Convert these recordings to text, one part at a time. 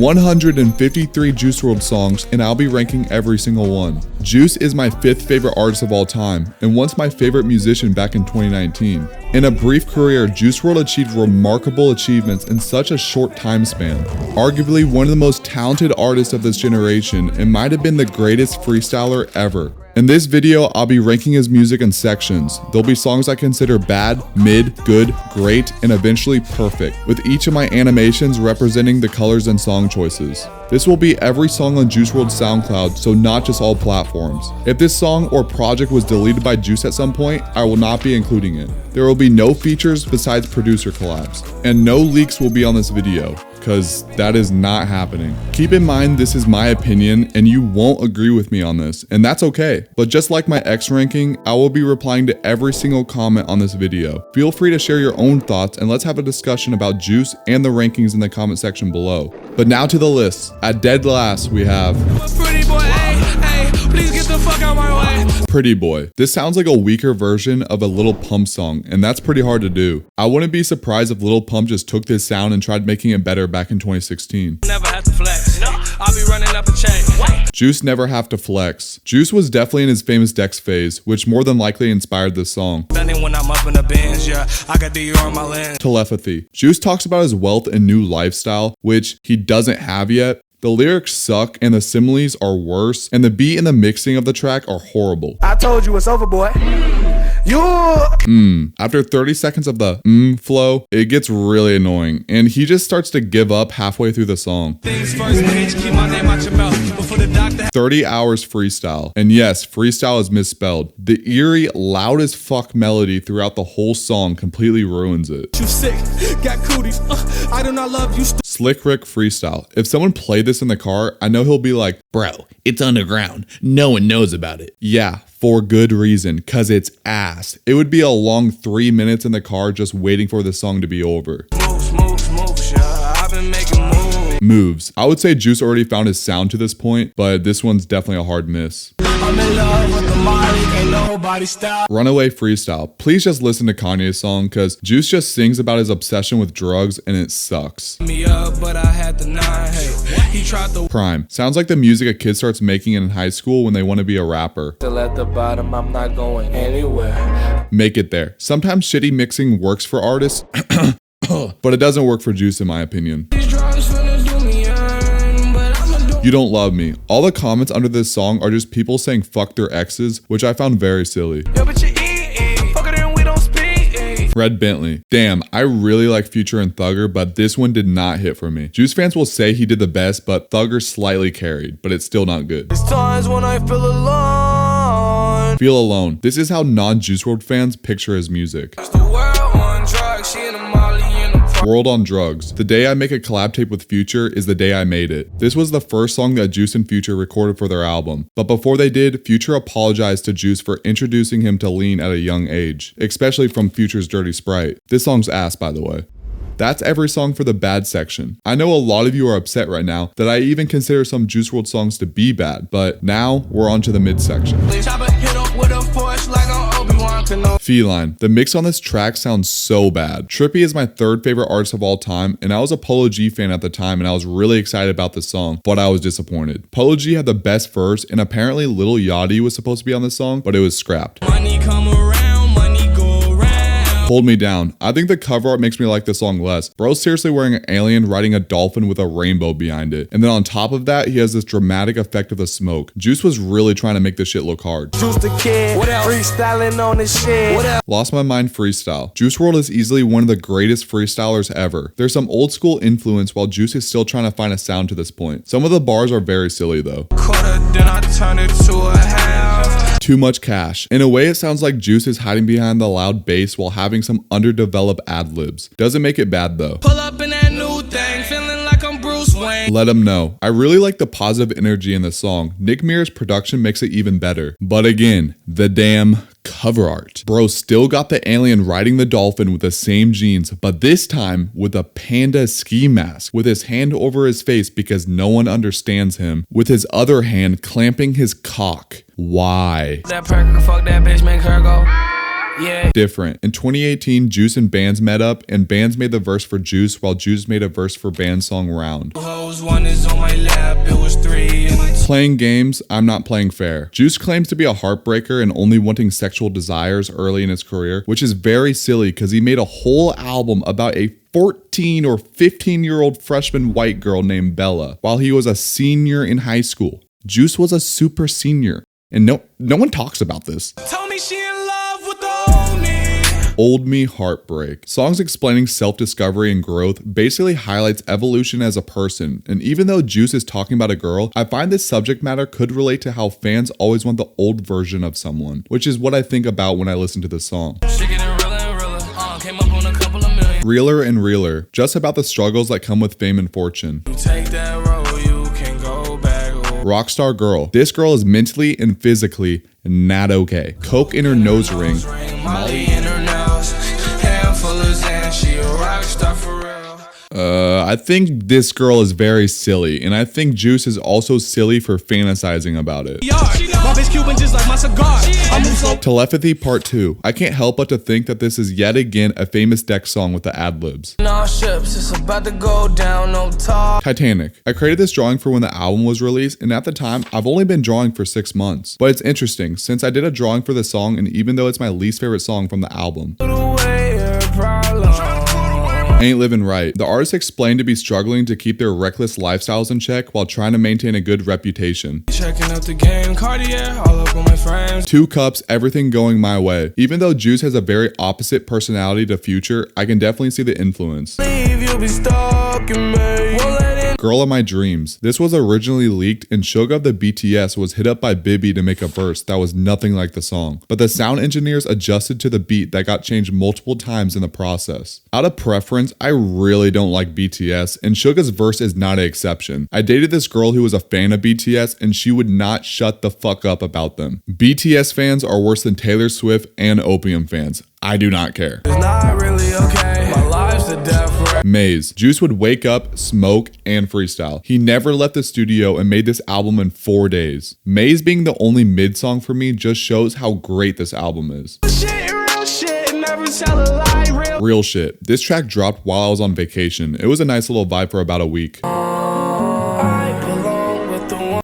153 Juice WRLD songs, and I'll be ranking every single one. Juice is my 5th favorite artist of all time, and once my favorite musician back in 2019. In a brief career, Juice WRLD achieved remarkable achievements in such a short time span. Arguably one of the most talented artists of this generation, and might have been the greatest freestyler ever. In this video, I'll be ranking his music in sections. There'll be songs I consider bad, mid, good, great, and eventually perfect, with each of my animations representing the colors and song choices. This will be every song on Juice WRLD's SoundCloud, so not just all platforms. If this song or project was deleted by Juice at some point, I will not be including it. There will be no features besides producer collabs, and no leaks will be on this video, because that is not happening. Keep in mind this is my opinion and you won't agree with me on this, and that's okay. But just like my X ranking, I will be replying to every single comment on this video. Feel free to share your own thoughts and let's have a discussion about Juice and the rankings in the comment section below. But now to the list. At dead last we have Pretty Boy, please get the fuck out my way. Pretty Boy. This sounds like a weaker version of a Lil Pump song, and that's pretty hard to do. I wouldn't be surprised if Lil Pump just took this sound and tried making it better back in 2016. Never have to flex. No, I'll be running up a chain. Juice never have to flex. Juice was definitely in his famous Dex phase, which more than likely inspired this song. When I'm up in the bins, yeah, I got the on my lens. Telepathy. Juice talks about his wealth and new lifestyle, which he doesn't have yet. The lyrics suck and the similes are worse, and the beat and the mixing of the track are horrible. I told you it's over, boy. After 30 seconds of the flow, it gets really annoying, and he just starts to give up halfway through the song. 30 hours freestyle. And yes, freestyle is misspelled. The eerie, loud as fuck melody throughout the whole song completely ruins it. You sick, got cooties. I do not love you. Slick Rick freestyle. If someone played this in the car, I know he'll be like, bro, it's underground. No one knows about it. Yeah, for good reason, cause it's ass. It would be a long 3 minutes in the car just waiting for the song to be over. Moves, yeah. I've been making moves. I would say Juice already found his sound to this point, but this one's definitely a hard miss. I'm in love with the Molly, ain't nobody stop. Runaway freestyle. Please just listen to Kanye's song, cause Juice just sings about his obsession with drugs and it sucks. Me up, but I had the 9. Hey, he tried the Prime. Sounds like the music a kid starts making in high school when they want to be a rapper. Still at the bottom, I'm not going anywhere. Make it there. Sometimes shitty mixing works for artists, but it doesn't work for Juice in my opinion. You don't love me. All the comments under this song are just people saying fuck their exes, which I found very silly. Yo, but you we don't speak. Fred Bentley. Damn, I really like Future and Thugger, but this one did not hit for me. Juice fans will say he did the best, but Thugger slightly carried, but it's still not good. There's times when I feel alone. Feel alone. This is how non-Juice WRLD fans picture his music. World on Drugs. The day I make a collab tape with Future is the day I made it. This was the first song that Juice and Future recorded for their album. But before they did, Future apologized to Juice for introducing him to lean at a young age, especially from Future's Dirty Sprite. This song's ass, by the way. That's every song for the bad section. I know a lot of you are upset right now that I even consider some Juice WRLD songs to be bad, but now we're on to the mid section. Feline. The mix on this track sounds so bad. Trippie is my 3rd favorite artist of all time, and I was a Polo G fan at the time, and I was really excited about this song, but I was disappointed. Polo G had the best verse, and apparently Lil Yachty was supposed to be on this song, but it was scrapped. Money come around, money go around. Hold Me Down. I think the cover art makes me like the song less. Bro's seriously wearing an alien riding a dolphin with a rainbow behind it. And then on top of that, he has this dramatic effect of the smoke. Juice was really trying to make this shit look hard. Juice the kid, what else? Freestyling on this shit. What else? Lost My Mind freestyle. Juice WRLD is easily one of the greatest freestylers ever. There's some old school influence while Juice is still trying to find a sound to this point. Some of the bars are very silly though. Then I turn it to a half. Too much cash. In a way, it sounds like Juice is hiding behind the loud bass while having some underdeveloped ad-libs. Doesn't make it bad though. Pull up in that new thing, feeling like I'm Bruce Wayne. Let him know. I really like the positive energy in the song. Nick Mir's production makes it even better. But again, the damn cover art. Bro still got the alien riding the dolphin with the same jeans, but this time with a panda ski mask, with his hand over his face because no one understands him, with his other hand clamping his cock. Why? That perk, fuck that bitch, make her go. Different. In 2018, Juice and Bands met up, and Bands made the verse for Juice, while Juice made a verse for Band's song Round. Playing games, I'm not playing fair. Juice claims to be a heartbreaker and only wanting sexual desires early in his career, which is very silly because he made a whole album about a 14 or 15-year-old freshman white girl named Bella while he was a senior in high school. Juice was a super senior, and no one talks about this. Tell me she in love with the Old Me Heartbreak. Songs explaining self-discovery and growth basically highlights evolution as a person, and even though Juice is talking about a girl, I find this subject matter could relate to how fans always want the old version of someone, which is what I think about when I listen to this song. Realer and Realer, just about the struggles that come with fame and fortune. You take that road, you can go back. Rockstar Girl. This girl is mentally and physically not okay. Coke in her nose ring. Molly in her nails, handful of Xan, she a rockstar for real. I think this girl is very silly, and I think Juice is also silly for fantasizing about it. Telepathy Part 2. I can't help but to think that this is yet again a famous Dex song with the ad-libs. Titanic. I created this drawing for when the album was released, and at the time, I've only been drawing for 6 months. But it's interesting, since I did a drawing for this song, and even though it's my least favorite song from the album. Ain't Living Right. The artist explained to be struggling to keep their reckless lifestyles in check while trying to maintain a good reputation. Checking out the game, Cartier, all up on my frames. 2 Cups, Everything Going My Way. Even though Juice has a very opposite personality to Future, I can definitely see the influence. Girl of My Dreams. This was originally leaked, and Suga of the BTS was hit up by Bibi to make a verse that was nothing like the song, but the sound engineers adjusted to the beat that got changed multiple times in the process. Out of preference, I really don't like BTS, and Suga's verse is not an exception. I dated this girl who was a fan of BTS, and she would not shut the fuck up about them. BTS fans are worse than Taylor Swift and Opium fans. I do not care. It's not really okay. My life's a death rap. Maze. Juice would wake up, smoke, and freestyle. He never left the studio and made this album in 4 days. Maze being the only mid song for me just shows how great this album is. Real shit. This track dropped while I was on vacation. It was a nice little vibe for about a week.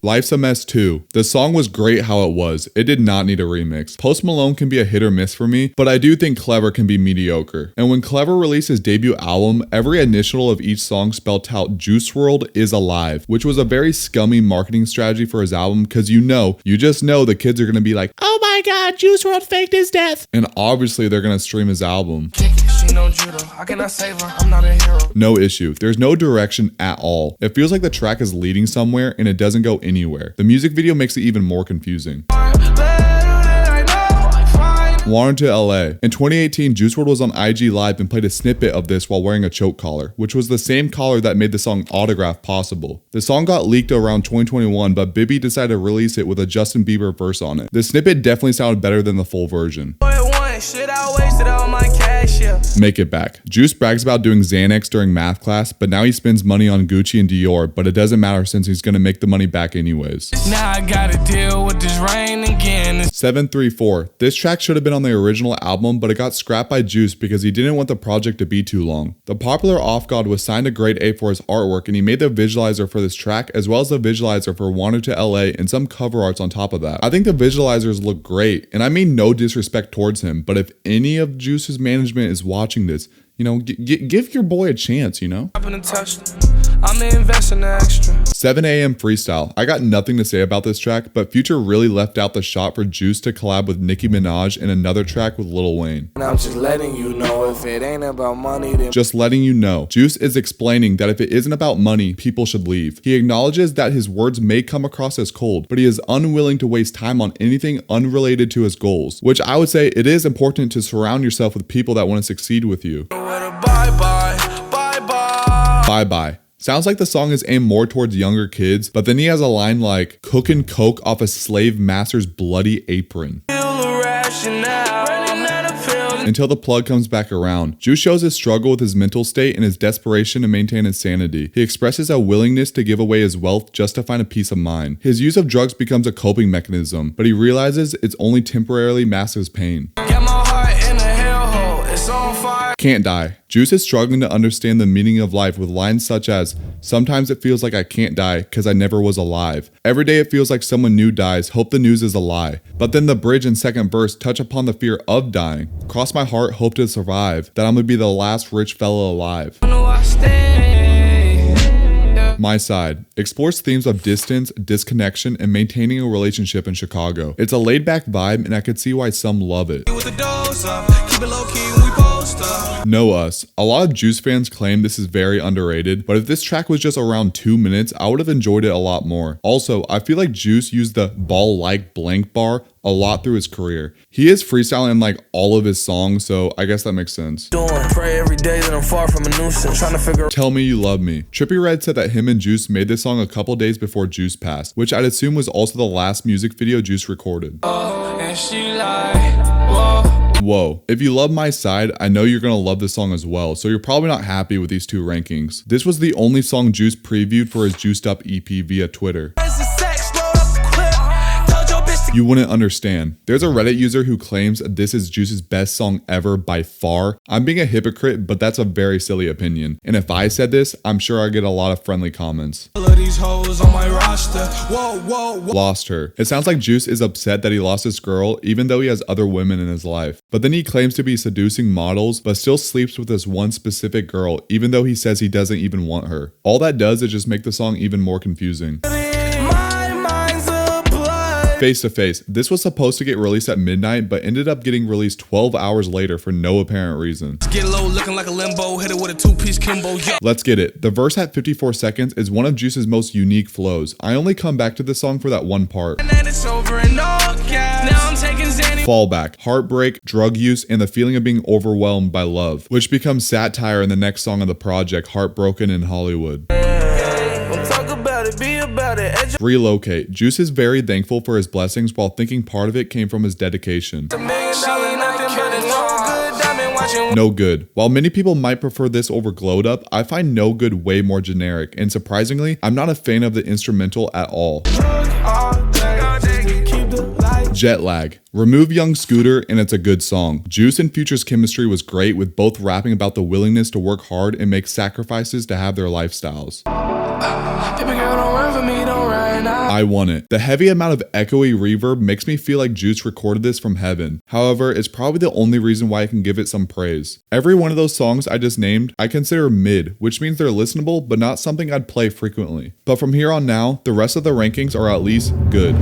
Life's a Mess 2. The song was great how it was. It did not need a remix. Post Malone can be a hit or miss for me, but I do think Clever can be mediocre. And when Clever released his debut album, every initial of each song spelled out Juice WRLD is alive, which was a very scummy marketing strategy for his album because you just know the kids are gonna be like, oh my god, Juice WRLD faked his death. And obviously they're gonna stream his album. No issue. There's no direction at all. It feels like the track is leading somewhere and it doesn't go anywhere. The music video makes it even more confusing. Wanted to LA. In 2018, Juice WRLD was on IG Live and played a snippet of this while wearing a choke collar, which was the same collar that made the song Autograph possible. The song got leaked around 2021, but Bibi decided to release it with a Justin Bieber verse on it. The snippet definitely sounded better than the full version. Shit, I wasted all my cash, yeah. Make it back. Juice brags about doing Xanax during math class, but now he spends money on Gucci and Dior, but it doesn't matter since he's gonna make the money back anyways. Now I gotta deal with this rain again. 734. This track should have been on the original album, but it got scrapped by Juice because he didn't want the project to be too long. The popular Off God was signed to Grade A for his artwork, and he made the visualizer for this track as well as the visualizer for Wanted to LA and some cover arts on top of that. I think the visualizers look great, and I mean no disrespect towards him, but if any of Juice's management is watching this, you know, give your boy a chance, you know? I'm investing extra. 7 a.m. Freestyle. I got nothing to say about this track, but Future really left out the shot for Juice to collab with Nicki Minaj in another track with Lil Wayne. And I'm just letting you know if it ain't about money, then just letting you know. Juice is explaining that if it isn't about money, people should leave. He acknowledges that his words may come across as cold, but he is unwilling to waste time on anything unrelated to his goals, which I would say it is important to surround yourself with people that want to succeed with you. Bye bye. Sounds like the song is aimed more towards younger kids, but then he has a line like, cooking coke off a slave master's bloody apron. Until the plug comes back around. Juice shows his struggle with his mental state and his desperation to maintain his sanity. He expresses a willingness to give away his wealth just to find a peace of mind. His use of drugs becomes a coping mechanism, but he realizes it's only temporarily masks his pain. Can't die. Juice is struggling to understand the meaning of life with lines such as, sometimes it feels like I can't die cause I never was alive. Every day it feels like someone new dies, hope the news is a lie. But then the bridge and second verse touch upon the fear of dying. Cross my heart, hope to survive, that I'm gonna be the last rich fellow alive. My Side explores themes of distance, disconnection, and maintaining a relationship in Chicago. It's a laid-back vibe, and I could see why some love it. Know Us. A lot of Juice fans claim this is very underrated, but if this track was just around 2 minutes, I would have enjoyed it a lot more. Also, I feel like Juice used the ball-like blank bar a lot through his career. He is freestyling in like all of his songs, so I guess that makes sense. Pray every day that I'm far from a nuisance, trying to figure. Tell Me You Love Me. Trippie Redd said that him and Juice made this song a couple days before Juice passed, which I'd assume was also the last music video Juice recorded. And she like, whoa. Whoa. If you love My Side, I know you're gonna love this song as well, so you're probably not happy with these two rankings. This was the only song Juice previewed for his Juiced Up EP via Twitter. You wouldn't understand. There's a Reddit user who claims this is Juice's best song ever by far. I'm being a hypocrite, but that's a very silly opinion. And if I said this, I'm sure I get a lot of friendly comments. Lost Her. It sounds like Juice is upset that he lost his girl, even though he has other women in his life. But then he claims to be seducing models, but still sleeps with this one specific girl, even though he says he doesn't even want her. All that does is just make the song even more confusing. Face to Face. This was supposed to get released at midnight, but ended up getting released 12 hours later for no apparent reason. Get low, looking like a limbo, hit it with a two-piece Kimbo. Yeah. Let's Get It. The verse at 54 seconds is one of Juice's most unique flows. I only come back to this song for that one part. Fallback. Heartbreak, drug use, and the feeling of being overwhelmed by love, which becomes satire in the next song of the project, Heartbroken in Hollywood. Relocate. Juice is very thankful for his blessings while thinking part of it came from his dedication. No Good. While many people might prefer this over Glowed Up, I find No Good way more generic, and surprisingly, I'm not a fan of the instrumental at all. Jet Lag. Remove Young Scooter and it's a good song. Juice and Future's chemistry was great, with both rapping about the willingness to work hard and make sacrifices to have their lifestyles. I Want It. The heavy amount of echoey reverb makes me feel like Juice recorded this from heaven. However, it's probably the only reason why I can give it some praise. Every one of those songs I just named, I consider mid, which means they're listenable, but not something I'd play frequently. But from here on now, the rest of the rankings are at least good.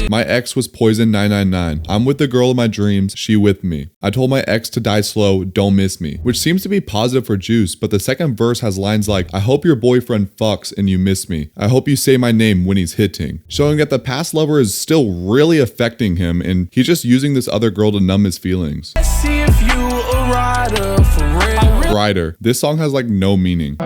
My ex was Poison 999. I'm with the girl of my dreams, she with me. I told my ex to die slow, don't miss me. Which seems to be positive for Juice, but the second verse has lines like, I hope your boyfriend fucks and you miss me. I hope you say my name when he's hitting. Showing that the past lover is still really affecting him and he's just using this other girl to numb his feelings. See if you a rider for real. Rider. This song has like no meaning.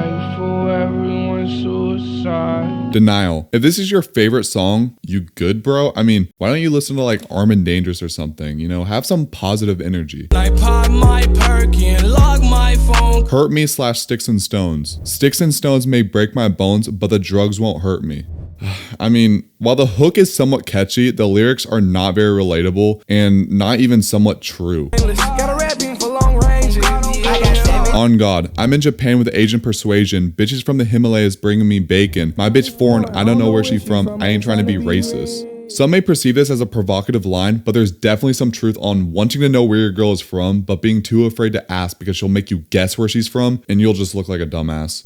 Denial. If this is your favorite song, you good, bro? I mean, why don't you listen to like Armin Dangerous or something? You know, have some positive energy. I pop my perky and lock my phone. Hurt Me / Sticks and Stones. Sticks and stones may break my bones, but the drugs won't hurt me. I mean, while the hook is somewhat catchy, the lyrics are not very relatable and not even somewhat true. On God. I'm in Japan with Asian persuasion. Bitches from the Himalayas bringing me bacon. My bitch foreign, I don't know where she from. I ain't trying to be racist. Some may perceive this as a provocative line, but there's definitely some truth on wanting to know where your girl is from, but being too afraid to ask because she'll make you guess where she's from, and you'll just look like a dumbass.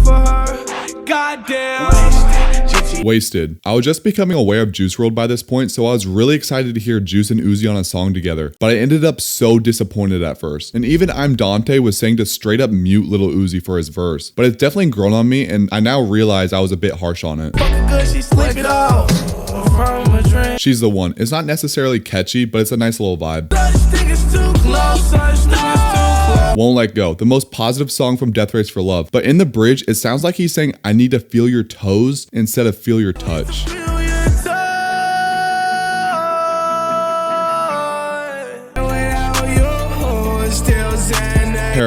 Wasted. I was just becoming aware of Juice WRLD by this point, so I was really excited to hear Juice and Uzi on a song together, but I ended up so disappointed at first. And even I'm Dante was saying to straight up mute Lil Uzi for his verse, but it's definitely grown on me, and I now realize I was a bit harsh on it. She's the One. It's not necessarily catchy, but it's a nice little vibe. Won't Let Go, the most positive song from Death Race for Love, but in the bridge, it sounds like he's saying, I need to feel your toes instead of feel your touch.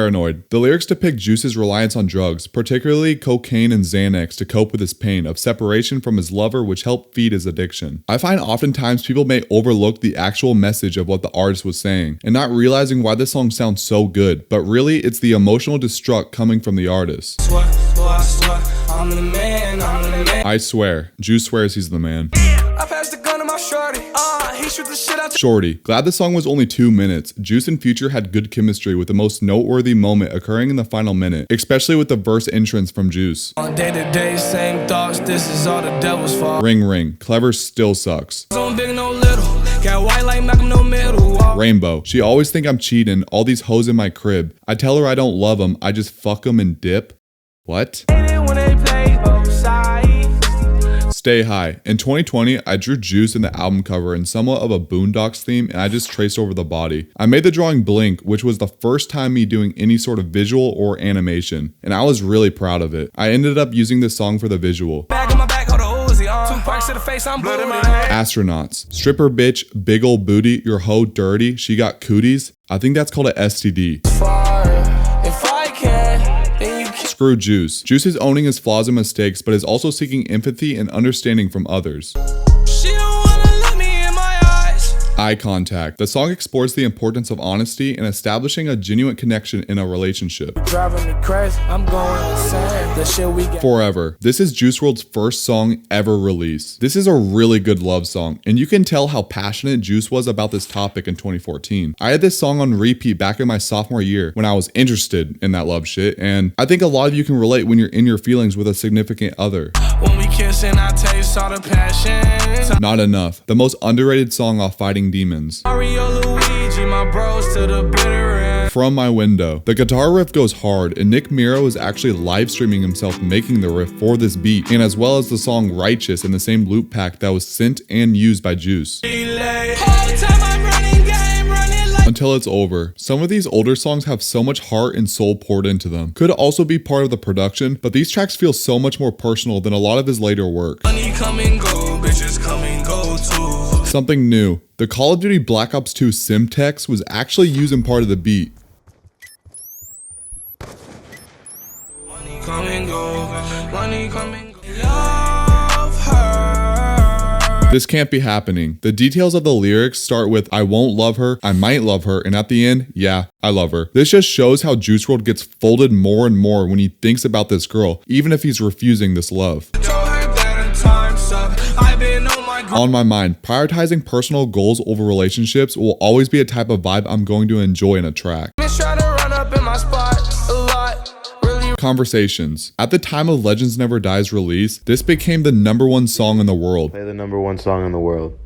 Paranoid. The lyrics depict Juice's reliance on drugs, particularly cocaine and Xanax, to cope with his pain of separation from his lover, which helped feed his addiction. I find oftentimes people may overlook the actual message of what the artist was saying, and not realizing why this song sounds so good, but really it's the emotional destruct coming from the artist. I'm the man, I'm the man. I swear, Juice swears he's the man. I passed the gun to my shorty. He shoot the shit out. Shorty. Glad the song was only 2 minutes. Juice and Future had good chemistry with the most noteworthy moment occurring in the final minute, especially with the verse entrance from Juice. On day to day, same thoughts. This is all the devil's fault. Ring ring. Clever still sucks. So big, no little. Got white like Malcolm, no middle. Rainbow. She always think I'm cheating. All these hoes in my crib. I tell her I don't love them. I just fuck them and dip. What? When they play both sides. Stay high. In 2020, I drew Juice in the album cover in somewhat of a Boondocks theme, and I just traced over the body. I made the drawing blink, which was the first time me doing any sort of visual or animation, and I was really proud of it. I ended up using this song for the visual. Back on my back, hold the Uzi on. 2 parks to the face, I'm blood in my head. Astronauts. Stripper bitch, big ol' booty, your hoe dirty, she got cooties. I think that's called a STD. If I can, then you can. Screw Juice. Juice is owning his flaws and mistakes, but is also seeking empathy and understanding from others. She don't wanna look me in my eyes. Eye contact. The song explores the importance of honesty and establishing a genuine connection in a relationship. Driving me crazy, I'm going insane. The shit we get. Forever. This is Juice WRLD's first song ever released. This is a really good love song, and you can tell how passionate Juice was about this topic in 2014. I had this song on repeat back in my sophomore year when I was interested in that love shit, and I think a lot of you can relate when you're in your feelings with a significant other. When we kiss and I taste all the passion. Not enough. The most underrated song off Fighting Demons. Mario, Luigi, my bros to the bitter end. From My Window. The guitar riff goes hard, and Nick Miro is actually live streaming himself making the riff for this beat, and as well as the song Righteous in the same loop pack that was sent and used by Juice. Until It's Over. Some of these older songs have so much heart and soul poured into them. Could also be part of the production, but these tracks feel so much more personal than a lot of his later work. Money come and go, bitches come and go too. Something new. The Call of Duty Black Ops 2 Simtex was actually used in part of the beat. Money come and go, money come and go. Love her. This can't be happening. The details of the lyrics start with I won't love her, I might love her, and at the end, yeah, I love her. This just shows how Juice WRLD gets folded more and more when he thinks about this girl, even if he's refusing this love. On my mind, prioritizing personal goals over relationships will always be a type of vibe I'm going to enjoy in a track. Conversations. At the time of Legends Never Die's release, this became the #1 song in the world. Play the #1 song in the world.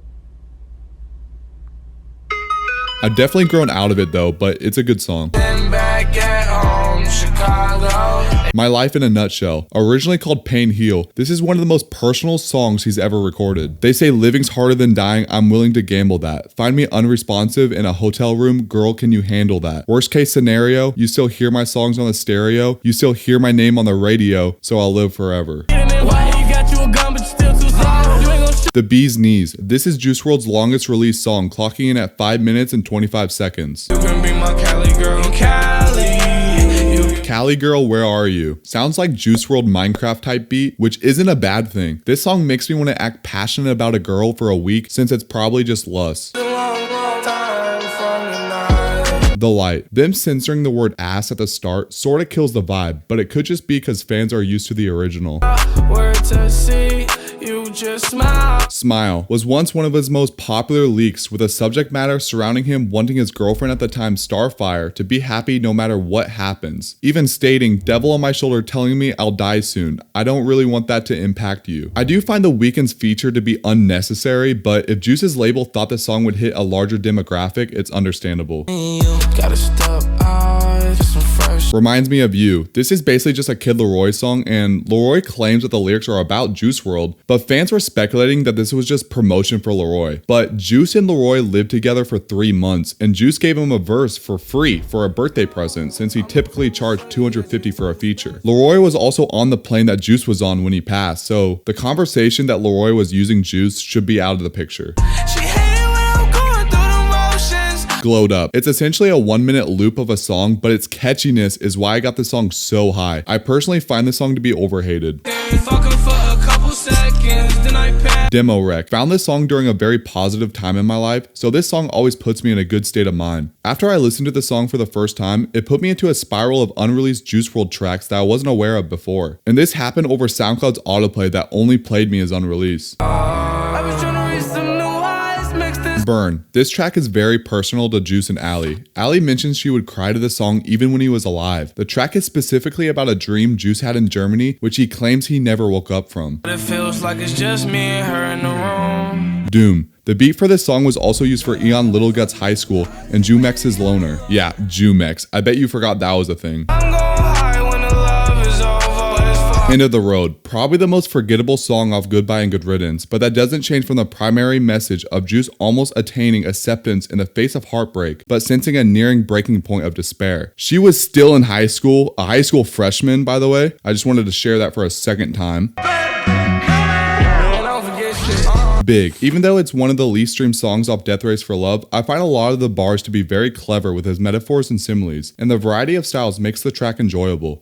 I've definitely grown out of it though, but it's a good song. Back at home, Chicago. My Life in a Nutshell. Originally called Pain Heal, this is one of the most personal songs he's ever recorded. They say living's harder than dying, I'm willing to gamble that. Find me unresponsive in a hotel room, girl can you handle that? Worst case scenario, you still hear my songs on the stereo, you still hear my name on the radio, so I'll live forever. The Bee's Knees. This is Juice WRLD's longest released song, clocking in at 5 minutes and 25 seconds. You can be my Cali girl, Cali. Cali Girl, Where Are You? Sounds like Juice WRLD Minecraft type beat, which isn't a bad thing. This song makes me want to act passionate about a girl for a week since it's probably just lust. The Light. Them censoring the word ass at the start sorta kills the vibe, but it could just be because fans are used to the original. Where to see, you just smile. Smile was once one of his most popular leaks, with a subject matter surrounding him wanting his girlfriend at the time, Starfire, to be happy no matter what happens. Even stating, devil on my shoulder telling me I'll die soon. I don't really want that to impact you. I do find The Weeknd's feature to be unnecessary, but if Juice's label thought the song would hit a larger demographic, it's understandable. Gotta step out, get some fresh. Reminds Me of You. This is basically just a Kid Laroi song, and Laroi claims that the lyrics are about Juice WRLD, but fans were speculating that this was just promotion for Laroi. But Juice and Laroi lived together for 3 months, and Juice gave him a verse for free for a birthday present since he typically charged $250 for a feature. Laroi was also on the plane that Juice was on when he passed, so the conversation that Laroi was using Juice should be out of the picture. She hated when I'm going through the motions. Glowed Up. It's essentially a 1-minute loop of a song, but its catchiness is why I got the song so high. I personally find the song to be overhated. Demo Rec. Found this song during a very positive time in my life, so this song always puts me in a good state of mind. After I listened to the song for the first time, it put me into a spiral of unreleased Juice WRLD tracks that I wasn't aware of before. And this happened over SoundCloud's autoplay that only played me as unreleased. Burn. This track is very personal to Juice and Ali. Ali mentions she would cry to the song even when he was alive. The track is specifically about a dream Juice had in Germany, which he claims he never woke up from. It feels like it's just me and her in the room. Doom. The beat for this song was also used for Eon Little Guts High School and Jumex's Loner. Yeah, Jumex. I bet you forgot that was a thing. End of the Road. Probably the most forgettable song off Goodbye and Good Riddance, but that doesn't change from the primary message of Juice almost attaining acceptance in the face of heartbreak, but sensing a nearing breaking point of despair. She was still in high school, a high school freshman, by the way. I just wanted to share that for a second time. Big. Even though it's one of the least streamed songs off Death Race for Love, I find a lot of the bars to be very clever with his metaphors and similes, and the variety of styles makes the track enjoyable.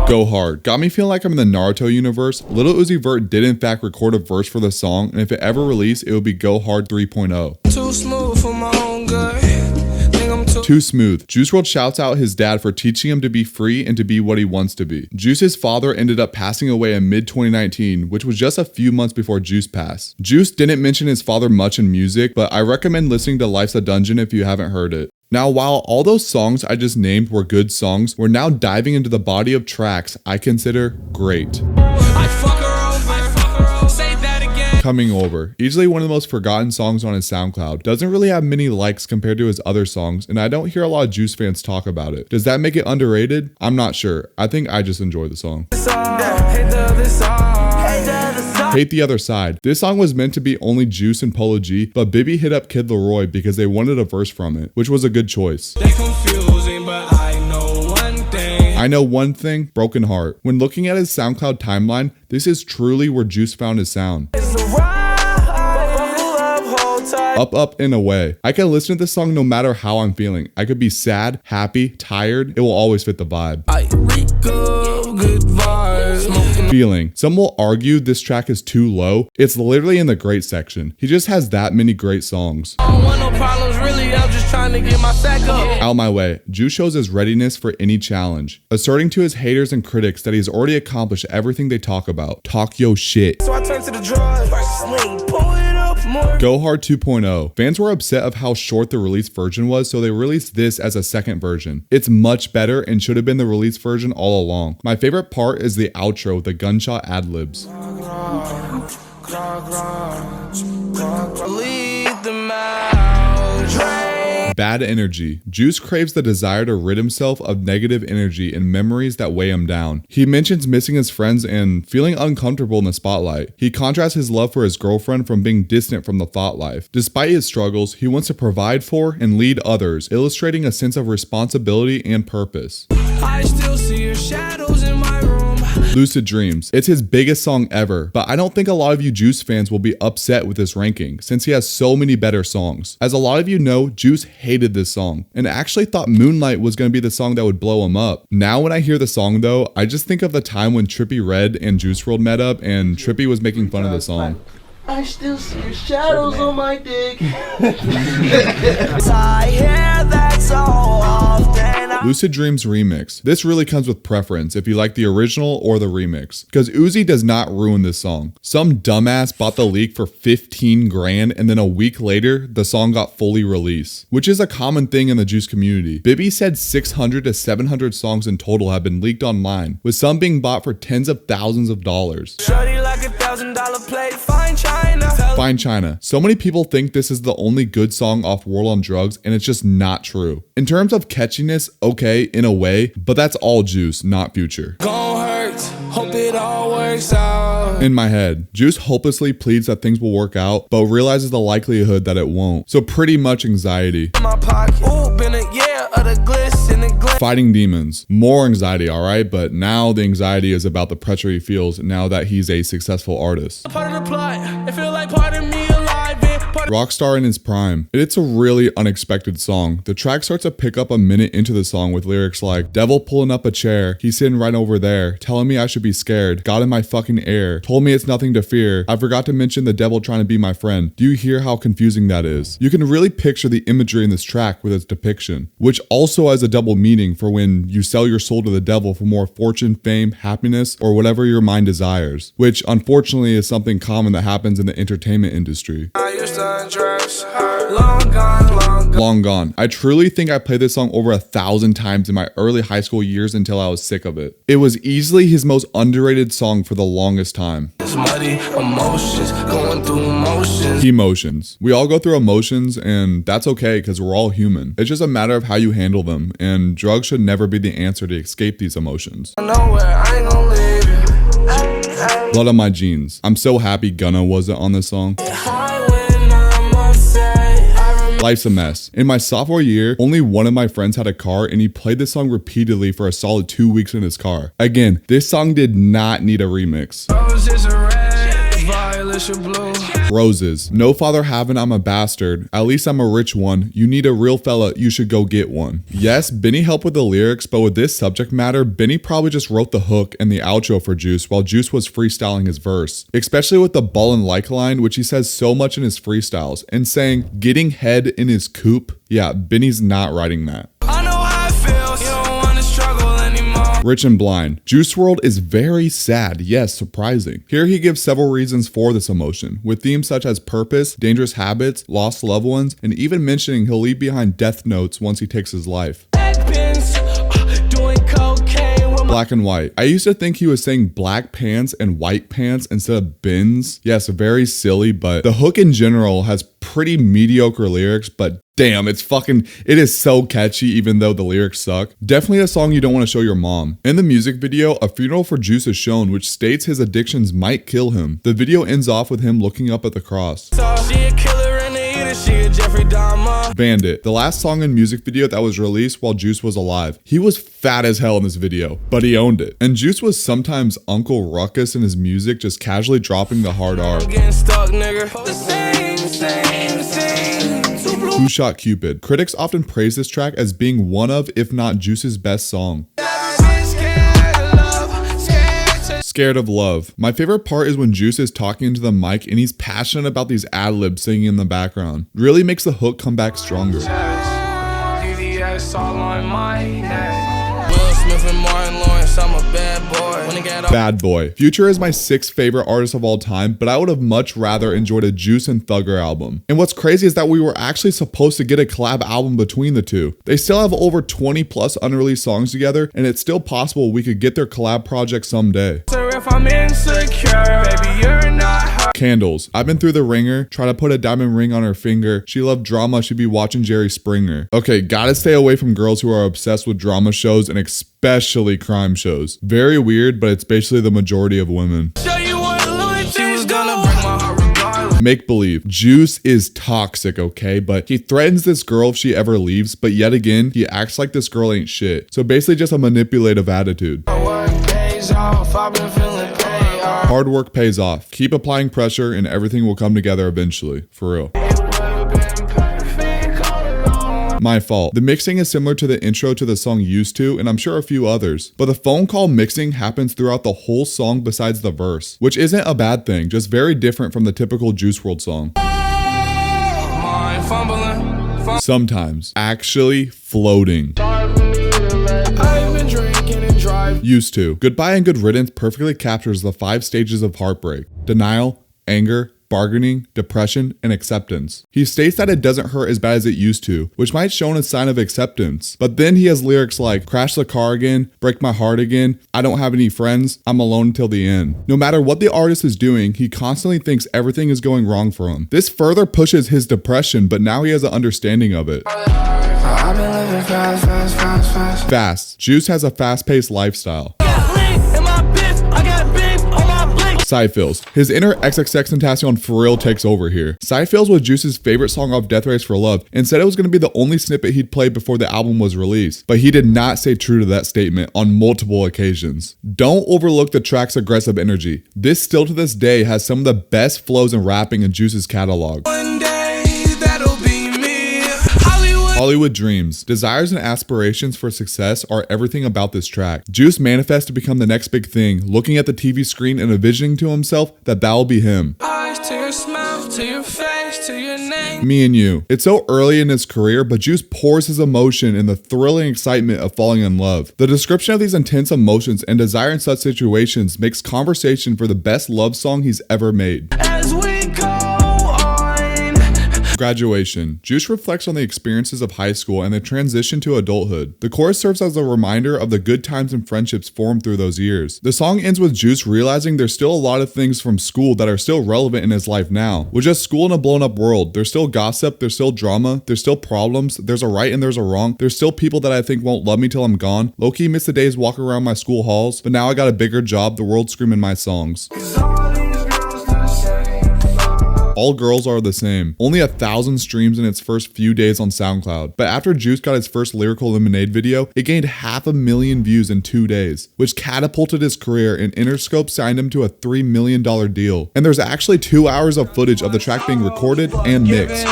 Go Hard. Got me feeling like I'm in the Naruto universe. Lil Uzi Vert did in fact record a verse for the song, and if it ever released, it would be Go Hard 3.0. Too smooth for my own good. Too Smooth. Juice WRLD shouts out his dad for teaching him to be free and to be what he wants to be. Juice's father ended up passing away in mid-2019, which was just a few months before Juice passed. Juice didn't mention his father much in music, but I recommend listening to Life's a Dungeon if you haven't heard it. Now, while all those songs I just named were good songs, we're now diving into the body of tracks I consider great. Coming Over. Easily one of the most forgotten songs on his SoundCloud. Doesn't really have many likes compared to his other songs, and I don't hear a lot of Juice fans talk about it. Does that make it underrated? I'm not sure. I think I just enjoy the song. Hate the Other Side. This song was meant to be only Juice and Polo G, but Bibby hit up Kid Leroy because they wanted a verse from it, which was a good choice. I know one thing, Broken Heart. When looking at his SoundCloud timeline, this is truly where Juice found his sound. Up, Up, and Away. I can listen to this song no matter how I'm feeling. I could be sad, happy, tired. It will always fit the vibe. Feeling. Some will argue this track is too low. It's literally in the great section. He just has that many great songs. I don't want no problems, really. I'm just trying to get my sack up. Out My Way. Juice shows his readiness for any challenge, asserting to his haters and critics that he's already accomplished everything they talk about. Talk yo shit. So I turn to the drugs, sling, pull it up more. Go Hard 2.0. Fans were upset of how short the release version was, so they released this as a second version. It's much better and should have been the release version all along. My favorite part is the outro with the gunshot ad-libs. Bad Energy. Juice craves the desire to rid himself of negative energy and memories that weigh him down. He mentions missing his friends and feeling uncomfortable in the spotlight. He contrasts his love for his girlfriend from being distant from the thought life. Despite his struggles, he wants to provide for and lead others, illustrating a sense of responsibility and purpose. I still see your shadows in my room. Lucid Dreams. It's his biggest song ever, but I don't think a lot of you Juice fans will be upset with this ranking since he has so many better songs. As a lot of you know, Juice hated this song and actually thought Moonlight was going to be the song that would blow him up. Now when I hear the song though, I just think of the time when Trippie Redd and Juice WRLD met up and Trippie was making fun of the song. I still see your shadows on my dick. I hear that so often. Lucid Dreams Remix. This really comes with preference if you like the original or the remix, because Uzi does not ruin this song. Some dumbass bought the leak for 15 grand and then a week later, the song got fully released, which is a common thing in the Juice community. Bibby said 600 to 700 songs in total have been leaked online, with some being bought for tens of thousands of dollars. Shorty like $1,000 plate, fine China. Fine China. So many people think this is the only good song off World on Drugs, and it's just not true. In terms of catchiness, okay, in a way, but that's all Juice, not Future. Gon' hurt, hope it all works out. In my head, Juice hopelessly pleads that things will work out, but realizes the likelihood that it won't. So pretty much anxiety. In my pocket, ooh, been a year of the gliss and the glint. Fighting demons. More anxiety, alright, but now the anxiety is about the pressure he feels now that he's a successful artist. Part of the plot, it feel like part of me alive. Rockstar in his prime. It's a really unexpected song. The track starts to pick up a minute into the song with lyrics like, devil pulling up a chair, he's sitting right over there, telling me I should be scared, got in my fucking air, told me it's nothing to fear, I forgot to mention the devil trying to be my friend. Do you hear how confusing that is? You can really picture the imagery in this track with its depiction, which also has a double meaning for when you sell your soul to the devil for more fortune, fame, happiness, or whatever your mind desires, which unfortunately is something common that happens in the entertainment industry. Long Gone. I truly think I played this song over 1,000 times in my early high school years until I was sick of it. It was easily his most underrated song for the longest time. Emotions. We all go through emotions, and that's okay because we're all human. It's just a matter of how you handle them, and drugs should never be the answer to escape these emotions. Blood on My Jeans. I'm so happy Gunna wasn't on this song. Life's a Mess. In my sophomore year, only one of my friends had a car and he played this song repeatedly for a solid 2 weeks in his car. Again, this song did not need a remix. Roses. No father having, I'm a bastard. At least I'm a rich one. You need a real fella, you should go get one. Yes, Benny helped with the lyrics, but with this subject matter, Benny probably just wrote the hook and the outro for Juice while Juice was freestyling his verse. Especially with the ballin' like line, which he says so much in his freestyles, and saying, getting head in his coupe. Yeah, Benny's not writing that. Rich and Blind. Juice WRLD is very sad, yes, surprising. Here he gives several reasons for this emotion, with themes such as purpose, dangerous habits, lost loved ones, and even mentioning he'll leave behind death notes once he takes his life. Black and White. I used to think he was saying black pants and white pants instead of bins. Yes, very silly, but the hook in general has pretty mediocre lyrics, but damn, it is so catchy even though the lyrics suck. Definitely a song you don't want to show your mom. In the music video, a funeral for Juice is shown, which states his addictions might kill him. The video ends off with him looking up at the cross. Bandit, the last song and music video that was released while Juice was alive. He was fat as hell in this video, but he owned it. And Juice was sometimes Uncle Ruckus in his music, just casually dropping the hard R. Who Shot Cupid? Critics often praise this track as being one of, if not Juice's best song. Scared of Love. My favorite part is when Juice is talking into the mic and he's passionate about these ad-libs singing in the background. Really makes the hook come back stronger. Bad Boy. Future is my 6th favorite artist of all time, but I would have much rather enjoyed a Juice and Thugger album. And what's crazy is that we were actually supposed to get a collab album between the two. They still have over 20 plus unreleased songs together, and it's still possible we could get their collab project someday. If I'm insecure, baby, you're not. Candles. I've been through the ringer, try to put a diamond ring on her finger. She loved drama, she'd be watching Jerry Springer. Okay, gotta stay away from girls who are obsessed with drama shows and especially crime shows. Very weird, but it's basically the majority of women. Make Believe. Juice is toxic, okay? But he threatens this girl if she ever leaves, but yet again, he acts like this girl ain't shit. So basically just a manipulative attitude. Hard work pays off. Keep applying pressure and everything will come together eventually. For real. My Fault. The mixing is similar to the intro to the song Used To, and I'm sure a few others. But the phone call mixing happens throughout the whole song besides the verse, which isn't a bad thing, just very different from the typical Juice WRLD song. Sometimes. Actually floating. Used To. Goodbye and Good Riddance perfectly captures the 5 stages of heartbreak: denial, anger, bargaining, depression, and acceptance. He states that it doesn't hurt as bad as it used to, which might show a sign of acceptance. But then he has lyrics like, crash the car again, break my heart again, I don't have any friends, I'm alone till the end. No matter what the artist is doing, he constantly thinks everything is going wrong for him. This further pushes his depression, but now he has an understanding of it. Fast. Juice has a fast-paced lifestyle. Cyphils. His inner XXXTentacion for real takes over here. Cyphils was Juice's favorite song off Death Race for Love and said it was going to be the only snippet he'd play before the album was released. But he did not stay true to that statement on multiple occasions. Don't overlook the track's aggressive energy. This still to this day has some of the best flows in rapping in Juice's catalog. One day Hollywood dreams, desires and aspirations for success are everything about this track. Juice manifests to become the next big thing, looking at the TV screen and envisioning to himself that that'll be him. Eyes to your smile, to your face, to your name. Me and You. It's so early in his career, but Juice pours his emotion in the thrilling excitement of falling in love. The description of these intense emotions and desire in such situations makes conversation for the best love song he's ever made. As we go on. Graduation. Juice reflects on the experiences of high school and the transition to adulthood. The chorus serves as a reminder of the good times and friendships formed through those years. The song ends with Juice realizing there's still a lot of things from school that are still relevant in his life now. With just school in a blown up world, there's still gossip, there's still drama, there's still problems, there's a right and there's a wrong, there's still people that I think won't love me till I'm gone. Low-key miss the days walking around my school halls, but now I got a bigger job, the world screaming my songs. All girls are the same. Only 1,000 streams in its first few days on Soundcloud. But after Juice got his first Lyrical Lemonade video, it gained 500,000 views in 2 days, which catapulted his career, and Interscope signed him to a $3 million deal. And there's actually 2 hours of footage of the track being recorded and mixed.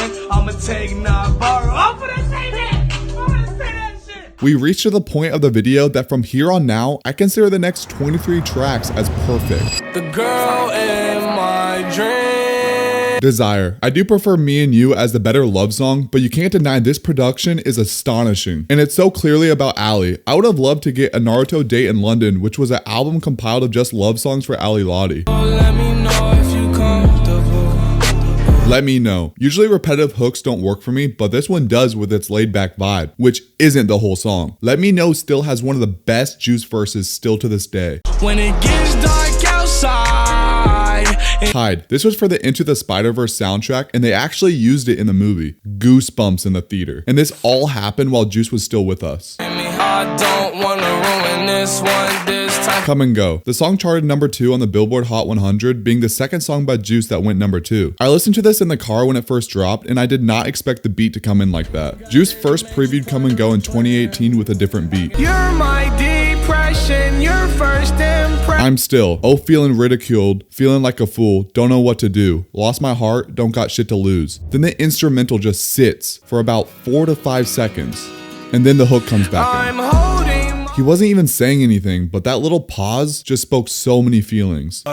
We reached to the point of the video that from here on now, I consider the next 23 tracks as perfect. The girl in my dream. Desire. I do prefer Me and You as the better love song, but you can't deny this production is astonishing. And it's so clearly about Ali. I would have loved to get a Naruto Date in London, which was an album compiled of just love songs for Ali Lottie. Let me know if you comfortable. Let Me Know. Usually repetitive hooks don't work for me, but this one does with its laid back vibe, which isn't the whole song. Let Me Know still has one of the best Juice verses still to this day. When it gets dark outside. Hide. This was for the Into the Spider-Verse soundtrack, and they actually used it in the movie. Goosebumps in the theater. And this all happened while Juice was still with us. I don't wanna ruin this one this time. Come and Go. The song charted number 2 on the Billboard Hot 100, being the second song by Juice that went number 2. I listened to this in the car when it first dropped, and I did not expect the beat to come in like that. Juice first previewed Come and Go in 2018 with a different beat. You're my depression, your first impression. I'm Still. Oh, feeling ridiculed, feeling like a fool, don't know what to do, lost my heart, don't got shit to lose. Then the instrumental just sits for about 4 to 5 seconds, and then the hook comes back in. He wasn't even saying anything, but that little pause just spoke so many feelings.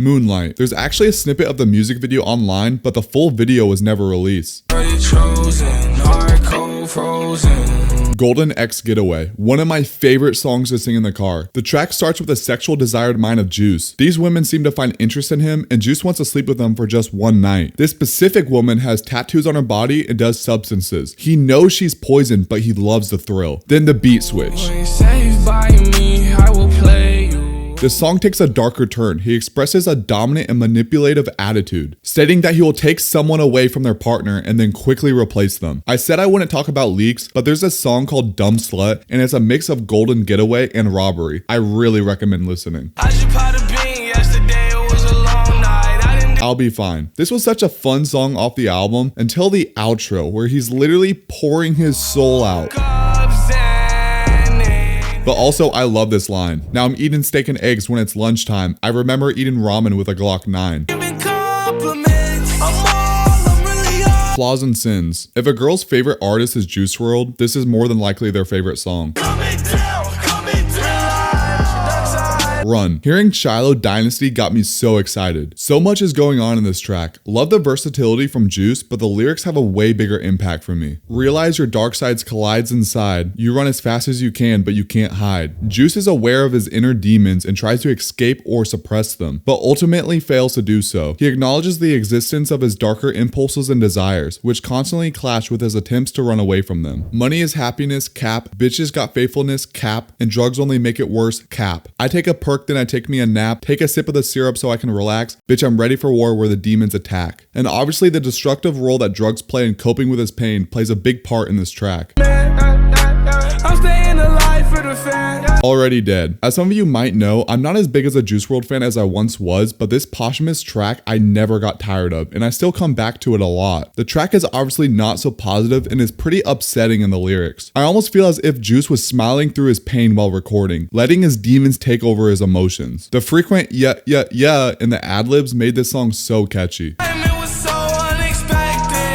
Moonlight. There's actually a snippet of the music video online, but the full video was never released. Golden X Getaway, one of my favorite songs to sing in the car. The track starts with a sexual desired mind of Juice. These women seem to find interest in him, and Juice wants to sleep with them for just one night. This specific woman has tattoos on her body and does substances. He knows she's poisoned, but he loves the thrill. Then the beat switch. The song takes a darker turn. He expresses a dominant and manipulative attitude, stating that he will take someone away from their partner and then quickly replace them. I said I wouldn't talk about leaks, but there's a song called Dumb Slut, and it's a mix of Golden Getaway and Robbery. I really recommend listening. I'll Be Fine. This was such a fun song off the album until the outro, where he's literally pouring his soul out. But also, I love this line. Now I'm eating steak and eggs when it's lunchtime. I remember eating ramen with a Glock 9. Flaws and Sins. If a girl's favorite artist is Juice WRLD, this is more than likely their favorite song. Run. Hearing Shiloh Dynasty got me so excited. So much is going on in this track. Love the versatility from Juice, but the lyrics have a way bigger impact for me. Realize your dark sides collides inside. You run as fast as you can, but you can't hide. Juice is aware of his inner demons and tries to escape or suppress them, but ultimately fails to do so. He acknowledges the existence of his darker impulses and desires, which constantly clash with his attempts to run away from them. Money is happiness, cap. Bitches got faithfulness, cap. And drugs only make it worse, cap. I take a perk, then I take me a nap, take a sip of the syrup so I can relax. Bitch, I'm ready for war where the demons attack. And obviously the destructive role that drugs play in coping with his pain plays a big part in this track. I'm staying alive for the fan. Already Dead. As some of you might know, I'm not as big as a Juice WRLD fan as I once was, but this posthumous track I never got tired of, and I still come back to it a lot. The track is obviously not so positive and is pretty upsetting in the lyrics. I almost feel as if Juice was smiling through his pain while recording, letting his demons take over his emotions. The frequent yeah in the ad-libs made this song so catchy. And it was so unexpected.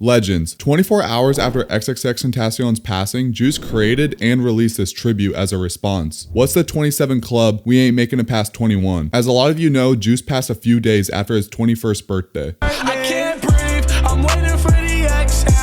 Legends. 24 hours after XXXTentacion's passing, Juice created and released this tribute as a response. What's the 27 Club? We ain't making it past 21. As a lot of you know, Juice passed a few days after his 21st birthday. I can't breathe, I'm waiting for the exhale.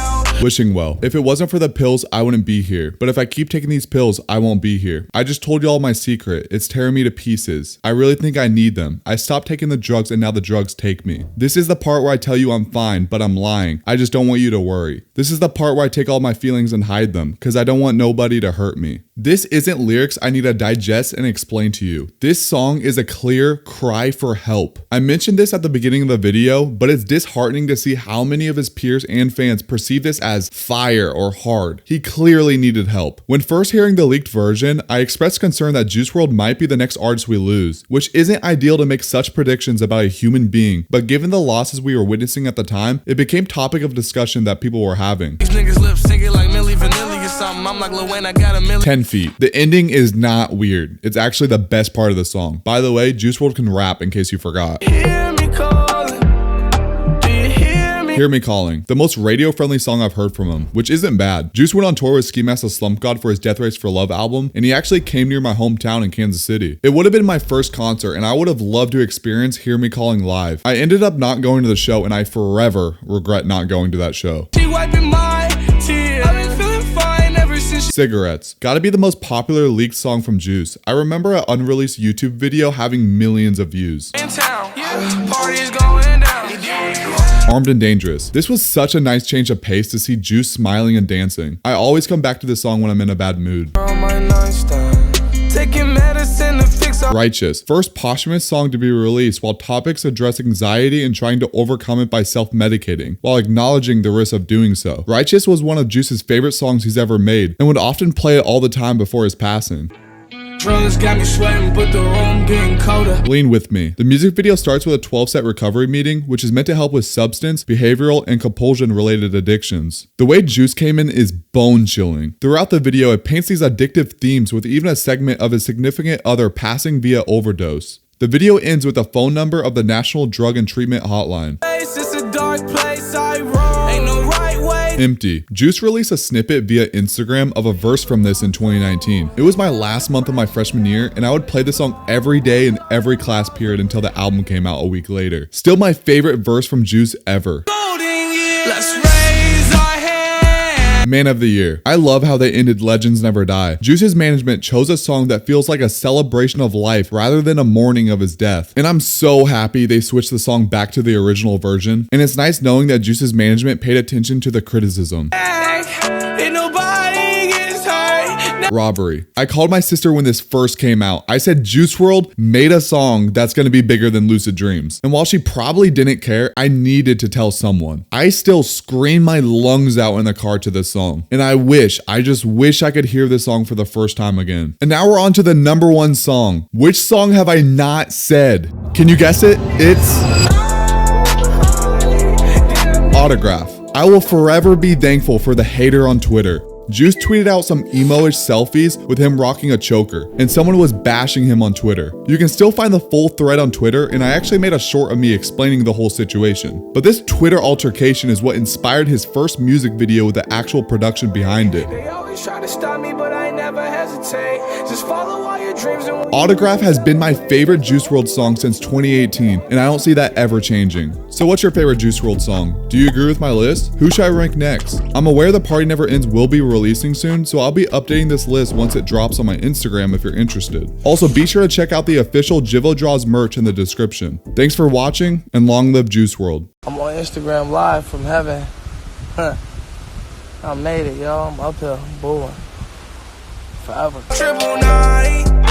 Wishing well. If it wasn't for the pills, I wouldn't be here. But if I keep taking these pills, I won't be here. I just told y'all my secret. It's tearing me to pieces. I really think I need them. I stopped taking the drugs and now the drugs take me. This is the part where I tell you I'm fine, but I'm lying. I just don't want you to worry. This is the part where I take all my feelings and hide them, because I don't want nobody to hurt me. This isn't lyrics I need to digest and explain to you. This song is a clear cry for help. I mentioned this at the beginning of the video, but it's disheartening to see how many of his peers and fans perceive this as fire or hard. He clearly needed help. When first hearing the leaked version, I expressed concern that Juice WRLD might be the next artist we lose, which isn't ideal to make such predictions about a human being, but given the losses we were witnessing at the time, it became topic of discussion that people were having. These niggas lip syncing like Milli Vanilli or something. I'm like Lil Wayne, I got a million. 10 feet. The ending is not weird. It's actually the best part of the song. By the way, Juice WRLD can rap in case you forgot. Hear me calling. Do you hear me? Hear Me Calling, the most radio-friendly song I've heard from him, which isn't bad. Juice went on tour with Ski Mask the Slump God for his Death Race for Love album, and he actually came near my hometown in Kansas City. It would have been my first concert, and I would have loved to experience Hear Me Calling live. I ended up not going to the show, and I forever regret not going to that show. She wiping my tears. I've been feeling fine ever since. Cigarettes. Gotta be the most popular leaked song from Juice. I remember an unreleased YouTube video having millions of views. In town, yeah, party's going down. Armed and Dangerous. This was such a nice change of pace to see Juice smiling and dancing. I always come back to this song when I'm in a bad mood. On my nightstand, taking medicine to fix up. Righteous. First posthumous song to be released while topics address anxiety and trying to overcome it by self-medicating, while acknowledging the risk of doing so. Righteous was one of Juice's favorite songs he's ever made, and would often play it all the time before his passing. Drugs got me sweating, but the room getting colder. Lean With Me. The music video starts with a 12-set recovery meeting, which is meant to help with substance, behavioral, and compulsion-related addictions. The way Juice came in is bone-chilling. Throughout the video, it paints these addictive themes with even a segment of his significant other passing via overdose. The video ends with a phone number of the National Drug and Treatment Hotline. It's a dark place I roam. Ain't no right way. Empty. Juice released a snippet via Instagram of a verse from this in 2019. It was my last month of my freshman year, and I would play the song every day in every class period until the album came out a week later. Still my favorite verse from Juice ever. Let's raise our hand. Man of the Year. I love how they ended Legends Never Die. Juice's management chose a song that feels like a celebration of life rather than a mourning of his death. And I'm so happy they switched the song back to the original version. And it's nice knowing that Juice's management paid attention to the criticism. Ain't nobody gets hurt. Robbery. I called my sister when this first came out. I said Juice WRLD made a song that's gonna be bigger than Lucid Dreams. And while she probably didn't care, I needed to tell someone. I still scream my lungs out in the car to this song. And I just wish I could hear this song for the first time again. And now we're on to the #1 song. Which song have I not said? Can you guess it? It's Autograph. I will forever be thankful for the hater on Twitter. Juice tweeted out some emo-ish selfies with him rocking a choker, and someone was bashing him on Twitter. You can still find the full thread on Twitter, and I actually made a short of me explaining the whole situation. But this Twitter altercation is what inspired his first music video with the actual production behind it. They always try to stop me, but I never hesitate. Just follow all your dreams and Autograph has been my favorite Juice WRLD song since 2018, and I don't see that ever changing. So what's your favorite Juice WRLD song? Do you agree with my list? Who should I rank next? I'm aware The Party Never Ends will be releasing soon, so I'll be updating this list once it drops on my Instagram if you're interested. Also, be sure to check out the official JivoDraws merch in the description. Thanks for watching, and long live Juice WRLD. I'm on Instagram live from heaven. I made it, y'all. I'm up here, boy. Forever. 999.